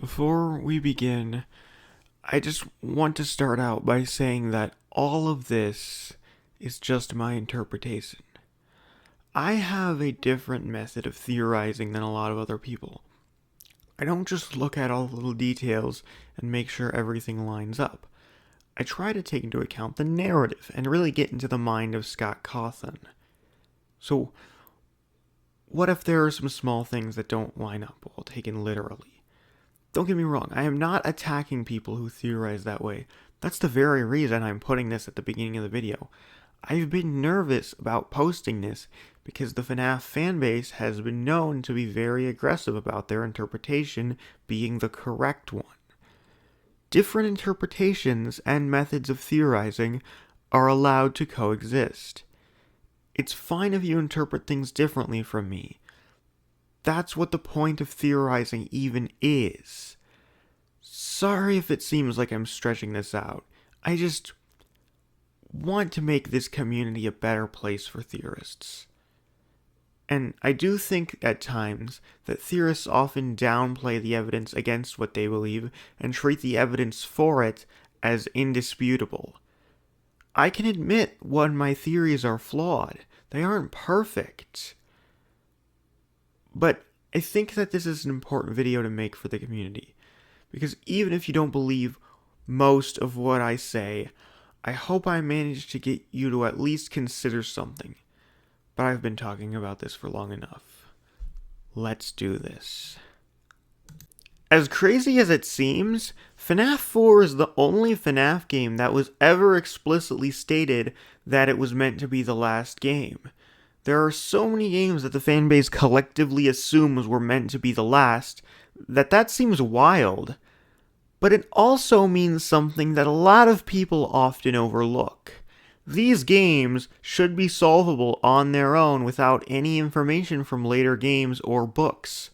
Before we begin, I just want to start out by saying that all of this is just my interpretation. I have a different method of theorizing than a lot of other people. I don't just look at all the little details and make sure everything lines up. I try to take into account the narrative and really get into the mind of Scott Cawthon. So, what if there are some small things that don't line up, well, taken literally? Don't get me wrong, I am not attacking people who theorize that way. That's the very reason I'm putting this at the beginning of the video. I've been nervous about posting this because the FNAF fanbase has been known to be very aggressive about their interpretation being the correct one. Different interpretations and methods of theorizing are allowed to coexist. It's fine if you interpret things differently from me. That's what the point of theorizing even is. Sorry if it seems like I'm stretching this out. I just want to make this community a better place for theorists. And I do think at times that theorists often downplay the evidence against what they believe and treat the evidence for it as indisputable. I can admit when my theories are flawed. They aren't perfect. But I think that this is an important video to make for the community. Because even if you don't believe most of what I say, I hope I managed to get you to at least consider something. But I've been talking about this for long enough. Let's do this. As crazy as it seems, FNAF 4 is the only FNAF game that was ever explicitly stated that it was meant to be the last game. There are so many games that the fanbase collectively assumes were meant to be the last, that seems wild. But it also means something that a lot of people often overlook. These games should be solvable on their own without any information from later games or books.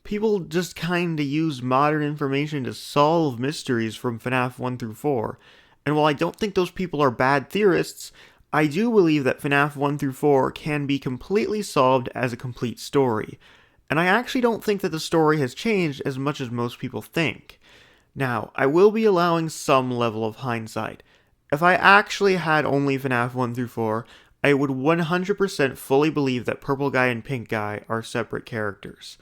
People just kinda use modern information to solve mysteries from FNAF 1 through 4. And while I don't think those people are bad theorists, I do believe that FNAF 1 through 4 can be completely solved as a complete story. And I actually don't think that the story has changed as much as most people think. Now, I will be allowing some level of hindsight. If I actually had only FNAF 1 through 4, I would 100% fully believe that Purple Guy and Pink Guy are separate characters.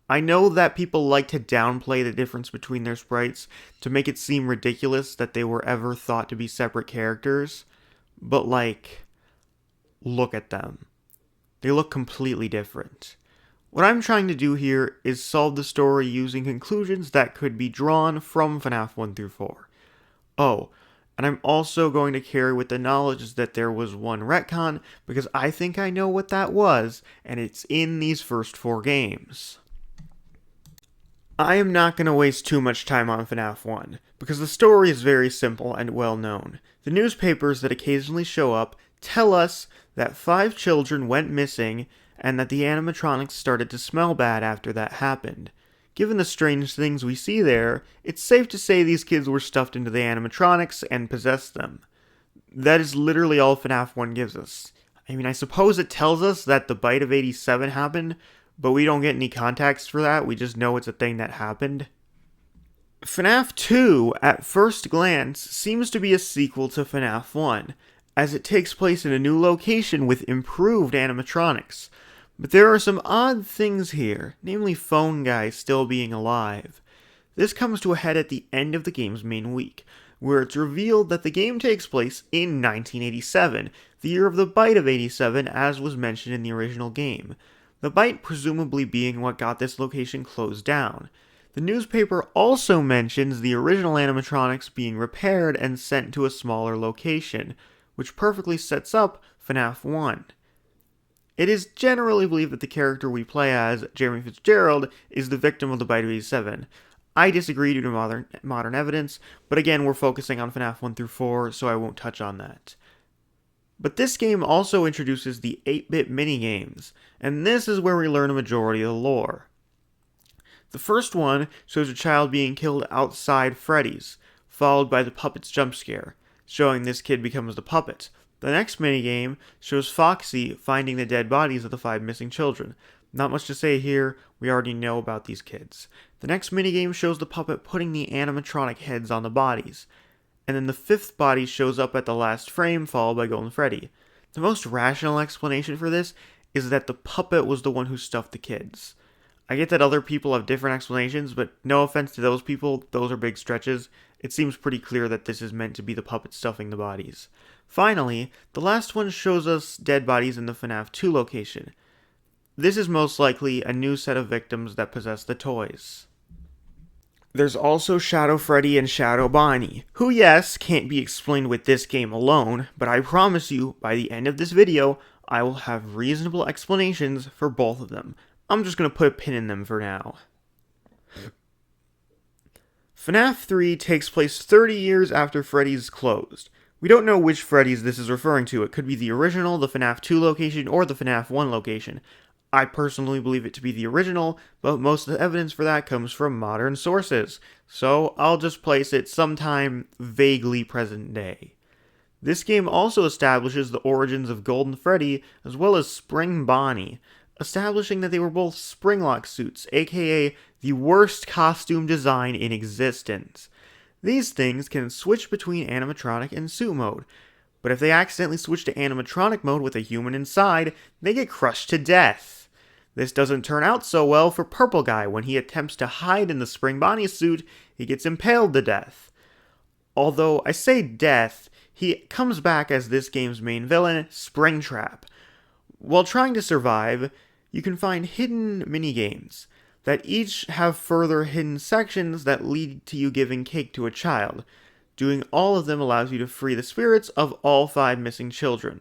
I know that people like to downplay the difference between their sprites to make it seem ridiculous that they were ever thought to be separate characters, but look at them. They look completely different. What I'm trying to do here is solve the story using conclusions that could be drawn from FNAF 1 through 4. Oh, and I'm also going to carry with the knowledge that there was one retcon, because I think I know what that was, and it's in these first 4 games. I am not going to waste too much time on FNAF 1, because the story is very simple and well known. The newspapers that occasionally show up tell us that 5 children went missing, and that the animatronics started to smell bad after that happened. Given the strange things we see there, it's safe to say these kids were stuffed into the animatronics and possessed them. That is literally all FNAF 1 gives us. I mean, I suppose it tells us that the bite of 87 happened, but we don't get any context for that, we just know it's a thing that happened. FNAF 2, at first glance, seems to be a sequel to FNAF 1, as it takes place in a new location with improved animatronics. But there are some odd things here, namely Phone Guy still being alive. This comes to a head at the end of the game's main week, where it's revealed that the game takes place in 1987, the year of the bite of 87 as was mentioned in the original game. The bite presumably being what got this location closed down. The newspaper also mentions the original animatronics being repaired and sent to a smaller location, which perfectly sets up FNAF 1. It is generally believed that the character we play as, Jeremy Fitzgerald, is the victim of the bite of 87. I disagree due to modern evidence, but again, we're focusing on FNAF 1 through 4, so I won't touch on that. But this game also introduces the 8-bit minigames, and this is where we learn a majority of the lore. The first one shows a child being killed outside Freddy's, followed by the puppet's jump scare, showing this kid becomes the puppet. The next minigame shows Foxy finding the dead bodies of the 5 missing children. Not much to say here, we already know about these kids. The next minigame shows the puppet putting the animatronic heads on the bodies, and then the fifth body shows up at the last frame, followed by Golden Freddy. The most rational explanation for this is that the puppet was the one who stuffed the kids. I get that other people have different explanations, but no offense to those people, those are big stretches. It seems pretty clear that this is meant to be the puppet stuffing the bodies. Finally, the last one shows us dead bodies in the FNAF 2 location. This is most likely a new set of victims that possess the toys. There's also Shadow Freddy and Shadow Bonnie, who yes, can't be explained with this game alone, but I promise you, by the end of this video, I will have reasonable explanations for both of them. I'm just going to put a pin in them for now. FNAF 3 takes place 30 years after Freddy's closed. We don't know which Freddy's this is referring to. It could be the original, the FNAF 2 location, or the FNAF 1 location. I personally believe it to be the original, but most of the evidence for that comes from modern sources, so I'll just place it sometime vaguely present day. This game also establishes the origins of Golden Freddy as well as Spring Bonnie, establishing that they were both Springlock suits, aka the worst costume design in existence. These things can switch between animatronic and suit mode, but if they accidentally switch to animatronic mode with a human inside, they get crushed to death. This doesn't turn out so well for Purple Guy. When he attempts to hide in the Spring Bonnie suit, he gets impaled to death. Although I say death, he comes back as this game's main villain, Springtrap. While trying to survive, you can find hidden minigames that each have further hidden sections that lead to you giving cake to a child. Doing all of them allows you to free the spirits of all 5 missing children.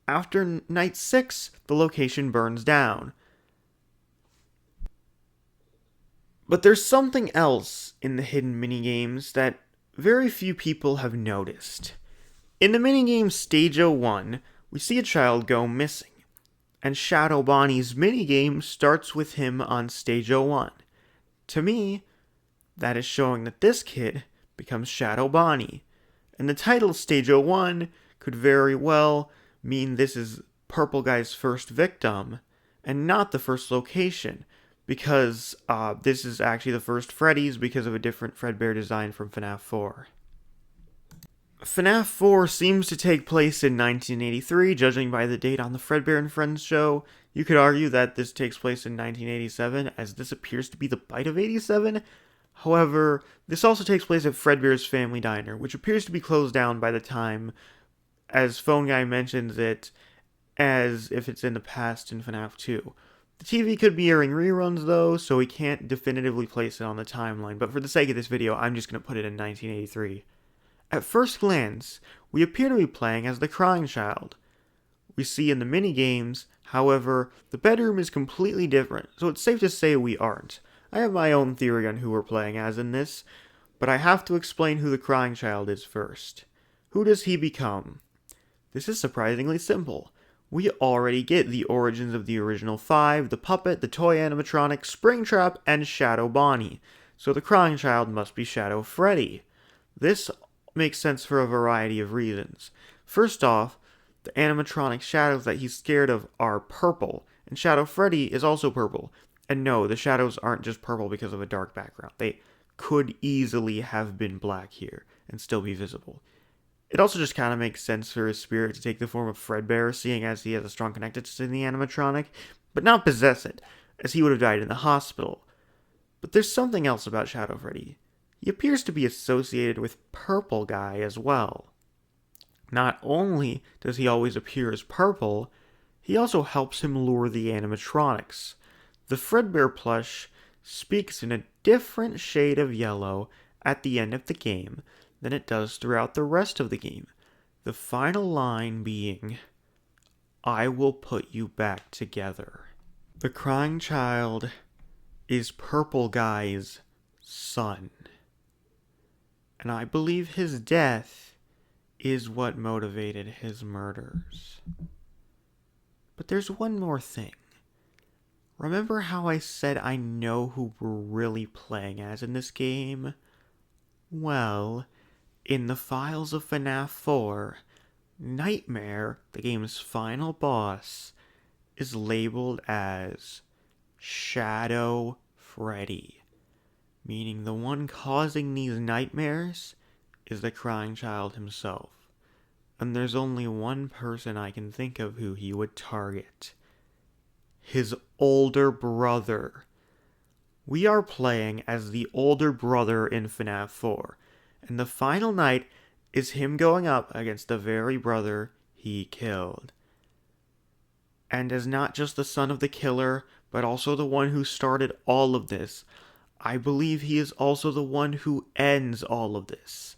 After night 6, the location burns down. But there's something else in the hidden minigames that very few people have noticed. In the minigame Stage 01, we see a child go missing, and Shadow Bonnie's minigame starts with him on Stage 01. To me, that is showing that this kid becomes Shadow Bonnie, and the title Stage 01 could very well mean this is Purple Guy's first victim, and not the first location, because this is actually the first Freddy's because of a different Fredbear design from FNAF 4. FNAF 4 seems to take place in 1983, judging by the date on the Fredbear and Friends show. You could argue that this takes place in 1987, as this appears to be the bite of 87. However, this also takes place at Fredbear's Family Diner, which appears to be closed down by the time, as Phone Guy mentions it, as if it's in the past in FNAF 2. The TV could be airing reruns though, so we can't definitively place it on the timeline, but for the sake of this video, I'm just going to put it in 1983. At first glance, we appear to be playing as the crying child. We see in the minigames, however, the bedroom is completely different, so it's safe to say we aren't. I have my own theory on who we're playing as in this, but I have to explain who the crying child is first. Who does he become? This is surprisingly simple. We already get the origins of the original 5, the puppet, the toy animatronic, Springtrap, and Shadow Bonnie, so the crying child must be Shadow Freddy. This makes sense for a variety of reasons. First off, the animatronic shadows that he's scared of are purple, and Shadow Freddy is also purple. And no, the shadows aren't just purple because of a dark background. They could easily have been black here and still be visible. It also just kind of makes sense for his spirit to take the form of Fredbear, seeing as he has a strong connection to the animatronic, but not possess it, as he would have died in the hospital. But there's something else about Shadow Freddy. He appears to be associated with Purple Guy as well. Not only does he always appear as purple, he also helps him lure the animatronics. The Fredbear plush speaks in a different shade of yellow at the end of the game than it does throughout the rest of the game. The final line being, "I will put you back together." The crying child is Purple Guy's son. And I believe his death is what motivated his murders. But there's one more thing. Remember how I said I know who we're really playing as in this game? Well, in the files of FNAF 4, Nightmare, the game's final boss, is labeled as Shadow Freddy. Meaning the one causing these nightmares is the crying child himself. And there's only one person I can think of who he would target. His older brother. We are playing as the older brother in FNAF 4, and the final night is him going up against the very brother he killed. And as not just the son of the killer, but also the one who started all of this, I believe he is also the one who ends all of this.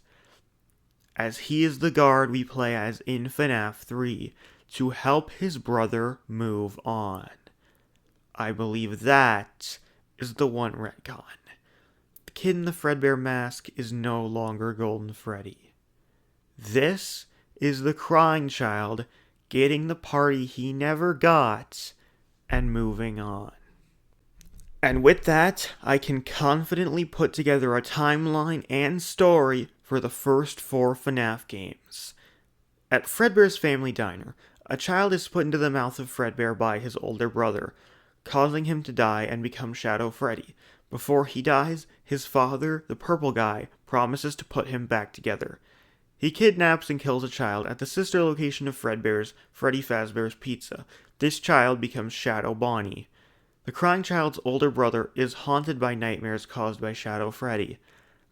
As he is the guard we play as in FNAF 3 to help his brother move on. I believe that is the one retcon. The kid in the Fredbear mask is no longer Golden Freddy. This is the crying child getting the party he never got and moving on. And with that, I can confidently put together a timeline and story for the first 4 FNAF games. At Fredbear's family diner, a child is put into the mouth of Fredbear by his older brother, causing him to die and become Shadow Freddy. Before he dies, his father, the purple guy, promises to put him back together. He kidnaps and kills a child at the sister location of Fredbear's, Freddy Fazbear's Pizza. This child becomes Shadow Bonnie. The crying child's older brother is haunted by nightmares caused by Shadow Freddy.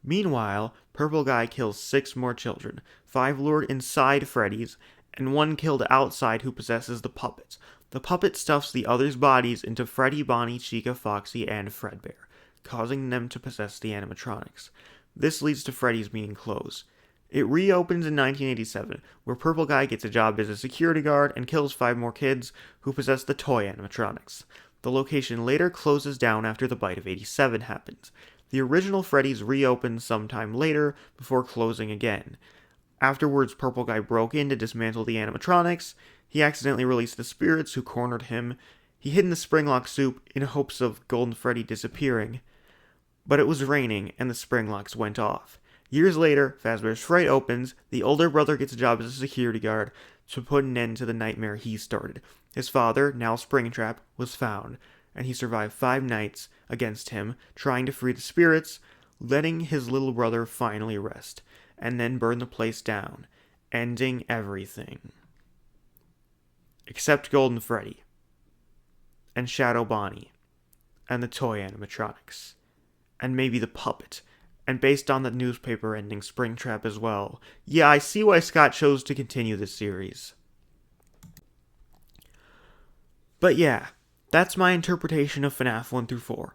Meanwhile, Purple Guy kills 6 more children, 5 lured inside Freddy's, and 1 killed outside who possesses the puppets. The puppet stuffs the others' bodies into Freddy, Bonnie, Chica, Foxy, and Fredbear, causing them to possess the animatronics. This leads to Freddy's being closed. It reopens in 1987, where Purple Guy gets a job as a security guard and kills 5 more kids who possess the toy animatronics. The location later closes down after the bite of 87 happens. The original Freddy's reopens sometime later before closing again. Afterwards, Purple Guy broke in to dismantle the animatronics. He accidentally released the spirits who cornered him. He hid in the Springlock soup in hopes of Golden Freddy disappearing. But it was raining and the Springlocks went off. Years later, Fazbear's Fright opens. The older brother gets a job as a security guard to put an end to the nightmare he started. His father, now Springtrap, was found, and he survived 5 nights against him, trying to free the spirits, letting his little brother finally rest, and then burn the place down, ending everything. Except Golden Freddy, and Shadow Bonnie, and the toy animatronics, and maybe the puppet, and based on the newspaper ending Springtrap as well. Yeah, I see why Scott chose to continue this series. But yeah, that's my interpretation of FNAF 1 through 4.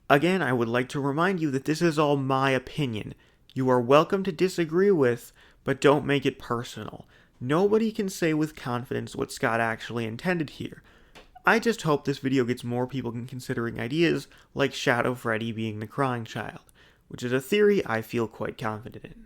Again, I would like to remind you that this is all my opinion. You are welcome to disagree with, but don't make it personal. Nobody can say with confidence what Scott actually intended here. I just hope this video gets more people considering ideas like Shadow Freddy being the crying child, which is a theory I feel quite confident in.